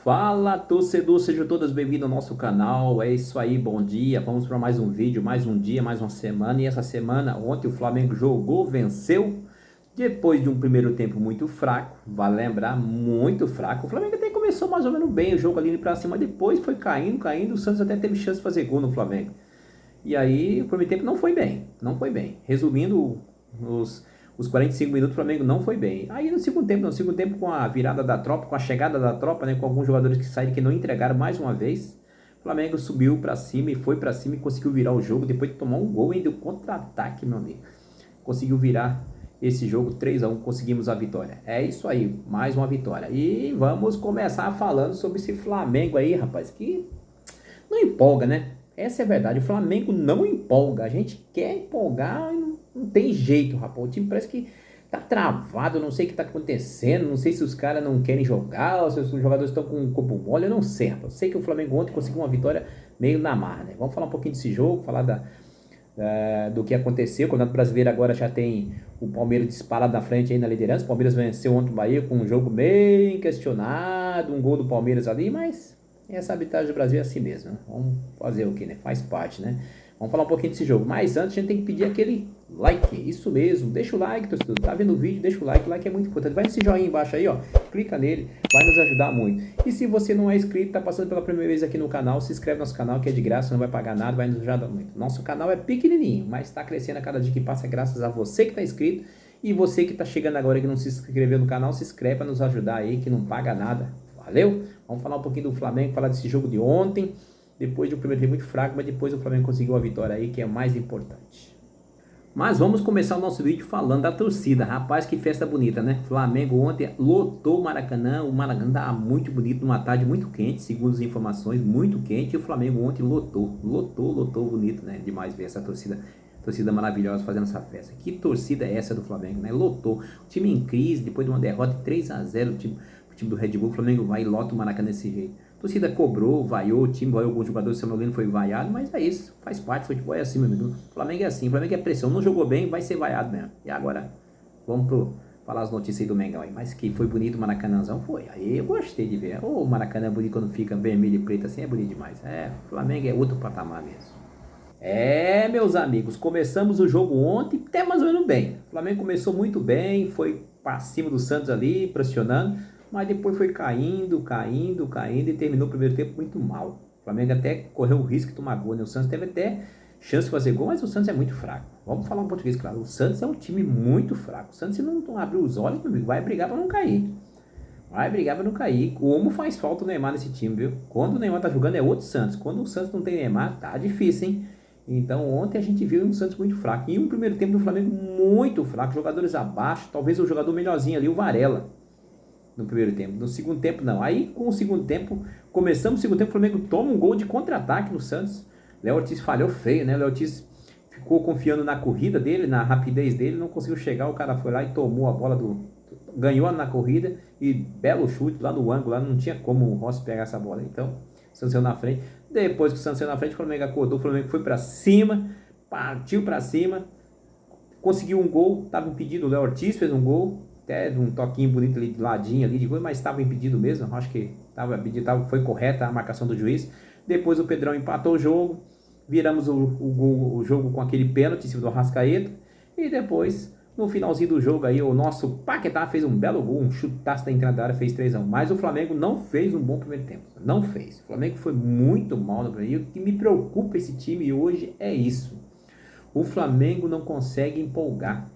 Fala, torcedor, sejam todas bem-vindos ao nosso canal. É isso aí, bom dia. Vamos para mais um vídeo, mais um dia, mais uma semana. E essa semana, ontem o Flamengo jogou, venceu. Depois de um primeiro tempo muito fraco, vale lembrar, muito fraco. O Flamengo até começou mais ou menos bem o jogo ali para cima, depois foi caindo. O Santos até teve chance de fazer gol no Flamengo. E aí, o primeiro tempo não foi bem, não foi bem. Resumindo, os 45 minutos, o Flamengo não foi bem. Aí no segundo tempo com a virada da tropa, com a chegada da tropa, né, com alguns jogadores que saíram que não entregaram mais uma vez, o Flamengo subiu para cima e foi para cima e conseguiu virar o jogo depois de tomar um gol e deu contra-ataque, meu amigo. Conseguiu virar esse jogo 3-1, conseguimos a vitória. É isso aí, mais uma vitória. E vamos começar falando sobre esse Flamengo aí, rapaz, que não empolga, né? Essa é a verdade. O Flamengo não empolga. A gente quer empolgar e não tem jeito, rapaz. O time parece que tá travado. Não sei o que tá acontecendo. Não sei se os caras não querem jogar ou se os jogadores estão com o corpo mole. Eu não sei, rapaz. Eu sei que o Flamengo ontem conseguiu uma vitória meio na marra, né? Vamos falar um pouquinho desse jogo, falar do que aconteceu. O Campeonato Brasileiro agora já tem o Palmeiras disparado na frente aí na liderança. O Palmeiras venceu ontem o Bahia com um jogo bem questionado. Um gol do Palmeiras ali, mas essa arbitragem do Brasil é assim mesmo, né? Vamos fazer o que, né? Faz parte, né? Vamos falar um pouquinho desse jogo. Mas antes a gente tem que pedir aquele like. Isso mesmo. Deixa o like, torcedor. Tá vendo o vídeo? Deixa o like. O like é muito importante. Vai nesse joinha embaixo aí, ó. Clica nele. Vai nos ajudar muito. E se você não é inscrito, tá passando pela primeira vez aqui no canal, se inscreve no nosso canal que é de graça, não vai pagar nada, vai nos ajudar muito. Nosso canal é pequenininho, mas tá crescendo a cada dia que passa graças a você que tá inscrito. E você que tá chegando agora que não se inscreveu no canal, se inscreve para nos ajudar aí, que não paga nada. Valeu? Vamos falar um pouquinho do Flamengo, falar desse jogo de ontem. Depois de um primeiro tempo muito fraco, mas depois o Flamengo conseguiu a vitória aí, que é mais importante. Mas vamos começar o nosso vídeo falando da torcida. Rapaz, que festa bonita, né? Flamengo ontem lotou o Maracanã. O Maracanã tá muito bonito, numa tarde muito quente, segundo as informações, muito quente. E o Flamengo ontem lotou bonito, né? Demais ver essa torcida. Torcida maravilhosa fazendo essa festa. Que torcida é essa do Flamengo, né? Lotou. O time em crise, depois de uma derrota de 3-0, o time do Red Bull, o Flamengo vai e lota o Maracanã desse jeito. A torcida cobrou, vaiou, o time vaiou, alguns jogadores, o Samuel Lino foi vaiado, mas é isso, faz parte, futebol é assim, meu amigo. O Flamengo é assim, o Flamengo é pressão, não jogou bem, vai ser vaiado mesmo. E agora, vamos falar as notícias aí do Mengão aí, mas que foi bonito o Maracanãzão, foi. Aí eu gostei de ver. O Maracanã é bonito quando fica vermelho e preto assim, é bonito demais. É, o Flamengo é outro patamar mesmo. É, meus amigos, começamos o jogo ontem até mais ou menos bem. O Flamengo começou muito bem, foi para cima do Santos ali, pressionando, mas depois foi caindo e terminou o primeiro tempo muito mal. O Flamengo até correu o risco de tomar gol, né? O Santos teve até chance de fazer gol, mas o Santos é muito fraco. Vamos falar um português, claro. O Santos é um time muito fraco. O Santos, se não abrir os olhos, meu amigo, vai brigar para não cair. Vai brigar para não cair. Como faz falta o Neymar nesse time, viu? Quando o Neymar tá jogando é outro Santos. Quando o Santos não tem Neymar, tá difícil, hein? Então ontem a gente viu um Santos muito fraco. E um primeiro tempo do Flamengo muito fraco. Jogadores abaixo. Talvez o jogador melhorzinho ali, o Varela. No primeiro tempo. No segundo tempo não. Aí com o segundo tempo, começamos o segundo tempo, o Flamengo toma um gol de contra-ataque no Santos. Léo Ortiz falhou feio, né? Léo Ortiz ficou confiando na corrida dele, na rapidez dele. Não conseguiu chegar. O cara foi lá e tomou a bola ganhou na corrida e belo chute lá no ângulo. Lá não tinha como o Rossi pegar essa bola. Então o Santos saiu na frente. Depois que o Santos saiu na frente, o Flamengo acordou, o Flamengo foi para cima, partiu para cima, conseguiu um gol, estava impedido, o Léo Ortiz fez um gol, até de um toquinho bonito ali de ladinho ali de gol, mas estava impedido mesmo, acho que foi correta a marcação do juiz. Depois o Pedrão empatou o jogo, viramos o jogo com aquele pênalti em cima do Arrascaeta, e depois no finalzinho do jogo aí, o nosso Paquetá fez um belo gol, um chutaço da entrada da área, fez 3-1. Mas o Flamengo não fez um bom primeiro tempo. Não fez. O Flamengo foi muito mal no primeiro. E o que me preocupa esse time hoje é isso. O Flamengo não consegue empolgar.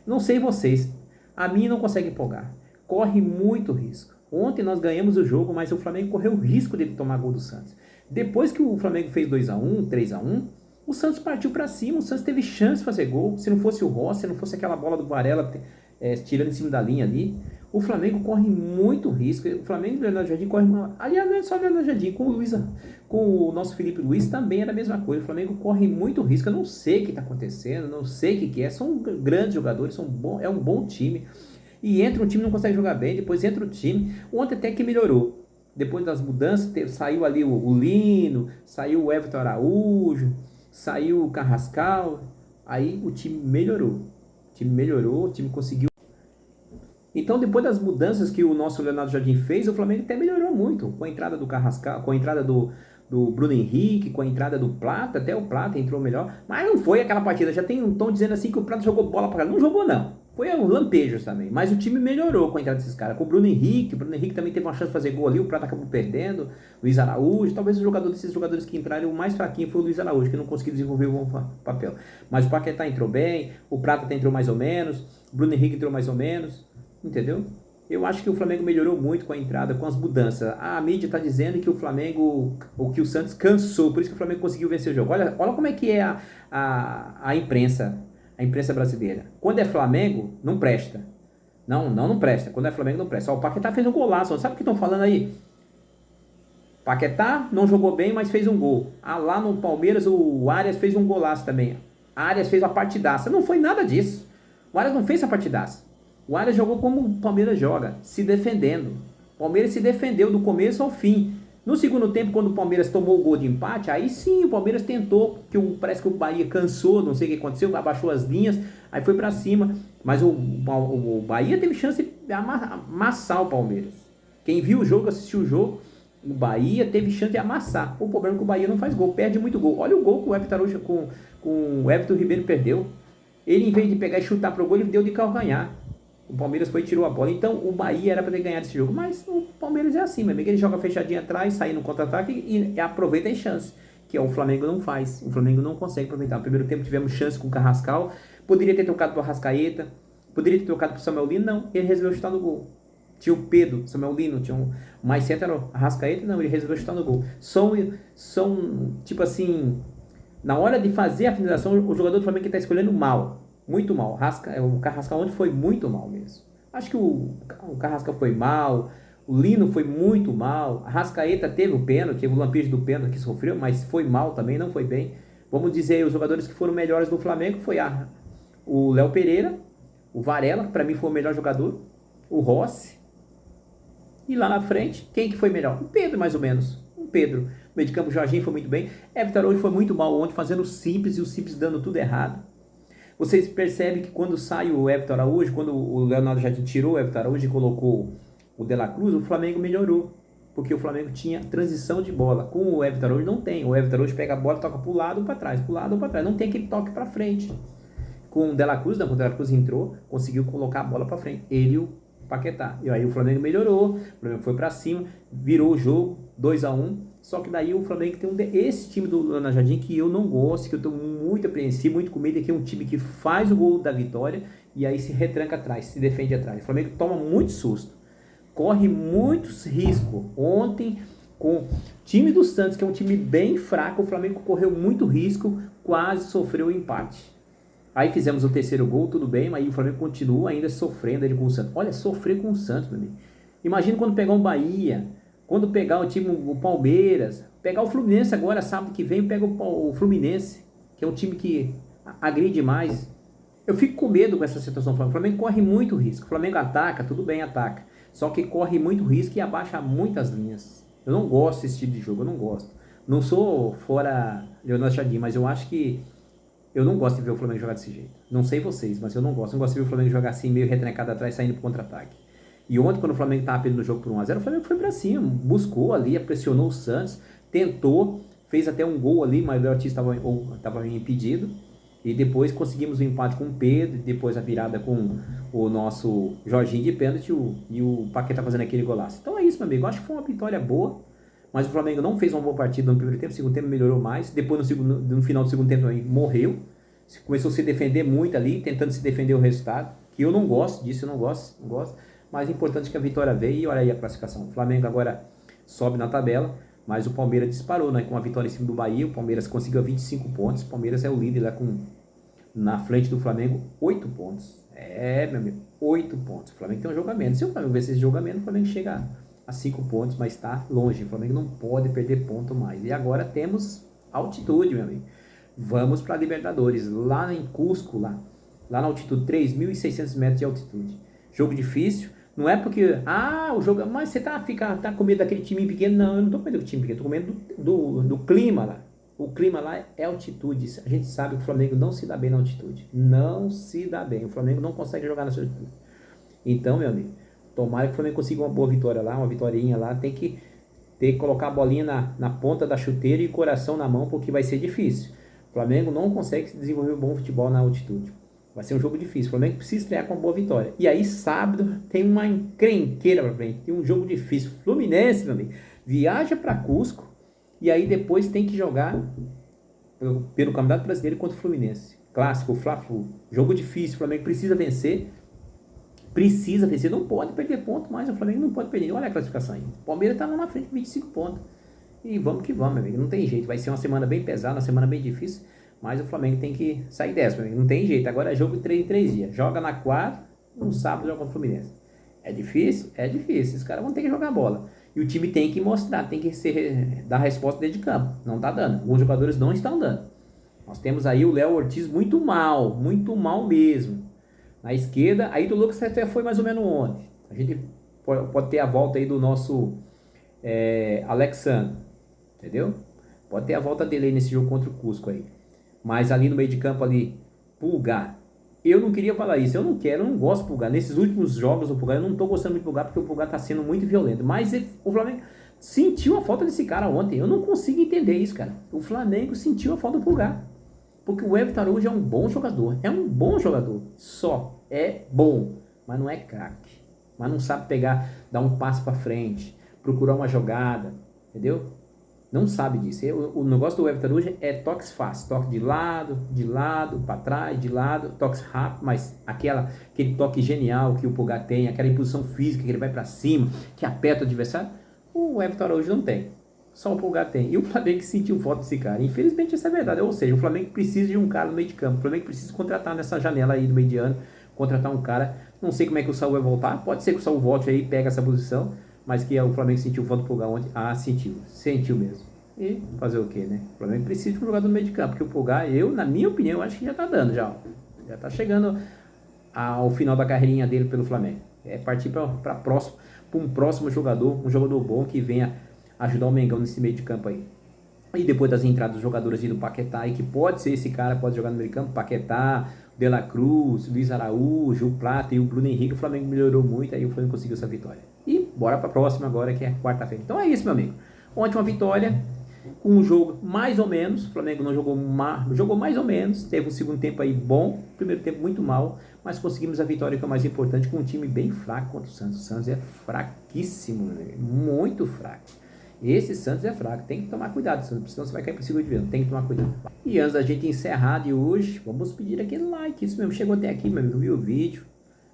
Não sei vocês, a mim não consegue empolgar. Corre muito risco. Ontem nós ganhamos o jogo, mas o Flamengo correu o risco de tomar gol do Santos. Depois que o Flamengo fez 2-1, 3-1, o Santos partiu para cima, o Santos teve chance de fazer gol. Se não fosse o Rossi, se não fosse aquela bola do Varela tirando em cima da linha ali, o Flamengo corre muito risco. O Flamengo do Leonardo Jardim corre... Aliás, não é só o Leonardo Jardim, com o nosso Felipe Luiz também era a mesma coisa. O Flamengo corre muito risco. Eu não sei o que está acontecendo, não sei o que é. São grandes jogadores, é um bom time. E entra um time e não consegue jogar bem, depois entra o time. Ontem até que melhorou. Depois das mudanças, saiu ali o Lino, saiu o Everton Araújo, saiu o Carrascal, aí o time melhorou. O time conseguiu. Então, depois das mudanças que o nosso Leonardo Jardim fez, o Flamengo até melhorou muito. Com a entrada do Carrascal, com a entrada do Bruno Henrique, com a entrada do Plata, até o Plata entrou melhor. Mas não foi aquela partida. Já tem um tom dizendo assim que o Plata jogou bola pra cá. Não jogou, não. Foi um lampejos também. Mas o time melhorou com a entrada desses caras. Com o Bruno Henrique. O Bruno Henrique também teve uma chance de fazer gol ali. O Plata acabou perdendo. Luiz Araújo. Talvez o jogador desses jogadores que entraram, o mais fraquinho foi o Luiz Araújo, que não conseguiu desenvolver o bom papel. Mas o Paquetá entrou bem. O Plata entrou mais ou menos. O Bruno Henrique entrou mais ou menos. Entendeu? Eu acho que o Flamengo melhorou muito com a entrada, com as mudanças. A mídia está dizendo que o Flamengo, ou que o Santos cansou, por isso que o Flamengo conseguiu vencer o jogo. Olha como é que é a imprensa brasileira. Quando é Flamengo, não presta. Não presta. Quando é Flamengo, não presta. Ó, o Paquetá fez um golaço. Sabe o que estão falando aí? Paquetá não jogou bem, mas fez um gol. Ah, lá no Palmeiras, o Arias fez um golaço também. A Arias fez uma partidaça. Não foi nada disso. O Arias não fez essa partidaça. O Arias jogou como o Palmeiras joga, se defendendo. O Palmeiras se defendeu do começo ao fim. No segundo tempo, quando o Palmeiras tomou o gol de empate, aí sim o Palmeiras tentou, porque parece que o Bahia cansou, não sei o que aconteceu, abaixou as linhas, aí foi pra cima. Mas o Bahia teve chance de amassar o Palmeiras. Quem viu o jogo, assistiu o jogo, o Bahia teve chance de amassar. O problema é que o Bahia não faz gol, perde muito gol. Olha o gol que o Everton Ribeiro perdeu. Ele, em vez de pegar e chutar pro gol, ele deu de calcanhar. O Palmeiras foi e tirou a bola. Então o Bahia era para ter ganhado esse jogo. Mas o Palmeiras é assim, meu amigo. Ele joga fechadinho atrás, sai no contra-ataque e aproveita as chances. Que o Flamengo não faz. O Flamengo não consegue aproveitar. No primeiro tempo tivemos chance com o Carrascal. Poderia ter trocado para o Arrascaeta. Poderia ter trocado para o Samuel Lino. Não, ele resolveu chutar no gol. Tinha o Pedro, Samuel Lino, tinha um mais certo era o Arrascaeta. Não, ele resolveu chutar no gol. São tipo assim, na hora de fazer a finalização, o jogador do Flamengo está escolhendo mal. Muito mal. O Carrascal ontem foi muito mal mesmo. Acho que o Carrascal foi mal. O Lino foi muito mal. A Arrascaeta teve o pênalti, teve o lampejo do pênalti que sofreu, mas foi mal também, não foi bem. Vamos dizer, os jogadores que foram melhores do Flamengo foi o Léo Pereira, o Varela, que para mim foi o melhor jogador, o Rossi. E lá na frente, quem que foi melhor? O Pedro, mais ou menos. O Pedro. No meio de campo, o Jorginho foi muito bem. Everton hoje foi muito mal ontem, fazendo o simples e o simples dando tudo errado. Vocês percebem que quando sai o Everton Araújo, quando o Leonardo Jardim tirou o Everton Araújo e colocou o De La Cruz, o Flamengo melhorou. Porque o Flamengo tinha transição de bola. Com o Everton Araújo não tem. O Everton Araújo pega a bola, toca para o lado ou para trás, para o lado ou para trás. Não tem aquele toque para frente. Com o De La Cruz, não, quando o De La Cruz entrou, conseguiu colocar a bola para frente. Ele e o Paquetá. E aí o Flamengo melhorou, o Flamengo foi para cima, virou o jogo, 2-1. Só que daí o Flamengo tem esse time do Leonardo Jardim que eu não gosto, que eu estou muito apreensivo, muito com medo, que é um time que faz o gol da vitória e aí se retranca atrás, se defende atrás. O Flamengo toma muito susto, corre muitos riscos. Ontem, com o time do Santos, que é um time bem fraco, o Flamengo correu muito risco, quase sofreu o empate. Aí fizemos o terceiro gol, tudo bem, mas aí o Flamengo continua ainda sofrendo ali com o Santos. Olha, sofrer com o Santos, meu amigo. Imagina quando pegar um Bahia, quando pegar o time, o Palmeiras, pegar o Fluminense agora, sábado que vem, pega o Fluminense, que é um time que agride mais. Eu fico com medo com essa situação. O Flamengo corre muito risco. O Flamengo ataca, tudo bem, ataca. Só que corre muito risco e abaixa muitas linhas. Eu não gosto desse tipo de jogo, eu não gosto. Não sou fora Leonardo Jardim, mas eu acho que eu não gosto de ver o Flamengo jogar desse jeito. Não sei vocês, mas eu não gosto. Eu não gosto de ver o Flamengo jogar assim, meio retrancar atrás, saindo pro contra-ataque. E ontem, quando o Flamengo estava perdendo o jogo por 1-0, o Flamengo foi para cima, buscou ali, pressionou o Santos, tentou, fez até um gol ali, mas o Ortiz estava impedido. E depois conseguimos o empate com o Pedro, depois a virada com o nosso Jorginho de pênalti e o Paquetá fazendo aquele golaço. Então é isso, meu amigo. Eu acho que foi uma vitória boa, mas o Flamengo não fez uma boa partida no primeiro tempo, no segundo tempo melhorou mais. Depois, no final do segundo tempo, também morreu. Começou a se defender muito ali, tentando se defender o resultado, que eu não gosto disso, eu não gosto. Mas o importante é que a vitória veio e olha aí a classificação. O Flamengo agora sobe na tabela, mas o Palmeiras disparou, né? Com a vitória em cima do Bahia, o Palmeiras conseguiu 25 pontos. O Palmeiras é o líder lá na frente do Flamengo, 8 pontos. É, meu amigo, 8 pontos. O Flamengo tem um jogo a menos. Se o Flamengo vencer esse jogo a menos, o Flamengo chega a 5 pontos, mas está longe. O Flamengo não pode perder ponto mais. E agora temos altitude, meu amigo. Vamos para a Libertadores, lá em Cusco, lá na altitude, 3.600 metros de altitude. Jogo difícil. Não é porque, o jogo, mas você tá com medo daquele time pequeno. Não, eu não tô com medo do time pequeno, tô com medo do clima lá. O clima lá é altitude. A gente sabe que o Flamengo não se dá bem na altitude. Não se dá bem. O Flamengo não consegue jogar na altitude. Então, meu amigo, tomara que o Flamengo consiga uma boa vitória lá, uma vitória lá, tem que colocar a bolinha na ponta da chuteira e o coração na mão, porque vai ser difícil. O Flamengo não consegue desenvolver um bom futebol na altitude. Vai ser um jogo difícil. O Flamengo precisa estrear com uma boa vitória. E aí, sábado, tem uma encrenqueira pra frente. Tem um jogo difícil. Fluminense, meu amigo, viaja para Cusco e aí depois tem que jogar pelo Campeonato Brasileiro contra o Fluminense. Clássico, Fla-Flu. Jogo difícil. O Flamengo precisa vencer. Precisa vencer. Não pode perder ponto mais. O Flamengo não pode perder. Olha a classificação aí. O Palmeiras tá lá na frente, 25 pontos. E vamos que vamos, meu amigo. Não tem jeito. Vai ser uma semana bem pesada, uma semana bem difícil. Mas o Flamengo tem que sair dessa, meu amigo. Não tem jeito. Agora é jogo de 3 em 3 dias. Joga na quarta, no sábado joga contra o Fluminense. É difícil? É difícil. Esses caras vão ter que jogar bola. E o time tem que mostrar, tem que dar resposta dentro de campo. Não tá dando. Alguns jogadores não estão dando. Nós temos aí o Léo Ortiz muito mal mesmo. Na esquerda, aí do Lucas até foi mais ou menos ontem. A gente pode ter a volta aí do nosso Alexandre, entendeu? Pode ter a volta dele aí nesse jogo contra o Cusco aí. Mas ali no meio de campo ali, Pulgar. Eu não queria falar isso, eu não gosto do Pulgar. Nesses últimos jogos do Pulgar, eu não tô gostando muito do Pulgar porque o Pulgar tá sendo muito violento. Mas o Flamengo sentiu a falta desse cara ontem. Eu não consigo entender isso, cara. O Flamengo sentiu a falta do Pulgar. Porque o Everton Araújo é um bom jogador. É um bom jogador. Só é bom, mas não é craque. Mas não sabe pegar, dar um passo para frente, procurar uma jogada, entendeu? Não sabe disso. O negócio do Everton Araújo é toques fáceis. Toque de lado, para trás, de lado, toques rápidos, mas aquele toque genial que o Pulgar tem, aquela impulsão física que ele vai para cima, que aperta o adversário, o Everton Araújo não tem. Só o Pulgar tem. E o Flamengo sentiu falta desse cara. Infelizmente, essa é a verdade. Ou seja, o Flamengo precisa de um cara no meio de campo. O Flamengo precisa contratar nessa janela aí do meio de ano. Contratar um cara. Não sei como é que o Saul vai voltar. Pode ser que o Saul volte aí e pegue essa posição. Mas que o Flamengo sentiu falta do Pulgar ontem. Ah, sentiu. Sentiu mesmo. E fazer o quê, né? O Flamengo precisa de um jogador no meio de campo. Porque o Pulgar, na minha opinião, acho que já tá dando já. Já tá chegando ao final da carreirinha dele pelo Flamengo. É partir para um próximo jogador. Um jogador bom que venha ajudar o Mengão nesse meio de campo aí. E depois das entradas dos jogadores aí do Paquetá, aí, que pode ser esse cara, pode jogar no meio de campo, Paquetá, De La Cruz, Luiz Araújo, o Plata e o Bruno Henrique, o Flamengo melhorou muito, aí o Flamengo conseguiu essa vitória. E bora pra próxima agora, que é quarta-feira. Então é isso, meu amigo. Ontem uma vitória, com um jogo mais ou menos, o Flamengo não jogou mais ou menos, teve um segundo tempo aí bom, primeiro tempo muito mal, mas conseguimos a vitória, que é o mais importante, com um time bem fraco contra o Santos. O Santos é fraquíssimo, né? Muito fraco. Esse Santos é fraco, tem que tomar cuidado, senão você vai cair para o segundo nível, tem que tomar cuidado. E antes da gente encerrar de hoje, vamos pedir aquele like, isso mesmo, chegou até aqui, meu amigo, viu o vídeo,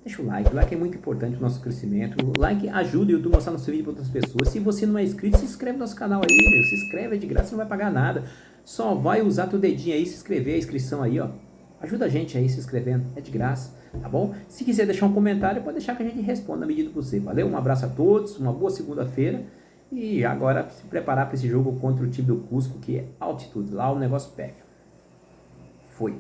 deixa o like é muito importante para o nosso crescimento, o like ajuda o YouTube a mostrar nosso vídeo para outras pessoas. Se você não é inscrito, se inscreve no nosso canal aí, meu, se inscreve, é de graça, não vai pagar nada, só vai usar teu dedinho aí, se inscrever, a inscrição aí, ó, ajuda a gente aí se inscrevendo, é de graça, tá bom? Se quiser deixar um comentário, pode deixar que a gente responda na medida do possível, valeu? Um abraço a todos, uma boa segunda-feira. E agora se preparar para esse jogo contra o time do Cusco, que é altitude. Lá o negócio pega. Foi.